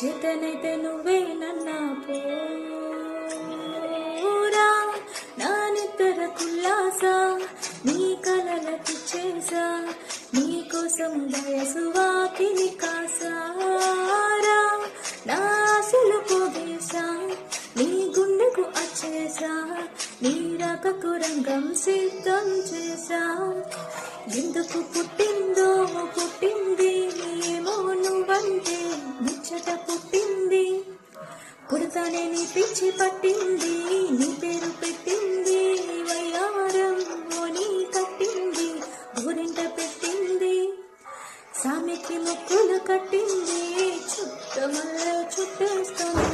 చేతనైతే నువ్వే నన్నా పోరా నా నిద్ర కుల్లాస నీ కలలకి చేసా నీ కోసం వయసు వాకిలి కాసారా నా ఆశలు పోగేసా నీ గుండెకు అచ్చేసా నీ రాకకు రంగం సిద్ధం చేసా ఎందుకు పుట్టిందో పుట్టింది ఏమో నువ్వంటే ముచ్చట పుట్టింది పుడతానే నీ పిచ్చి పట్టింది నీ పేరు పెట్టింది వయ్యారం నీ కట్టింది ఊరింట పెట్టింది సామెకి ముక్కులు కట్టింది చుట్టమల్ల చుట్టేస్తాను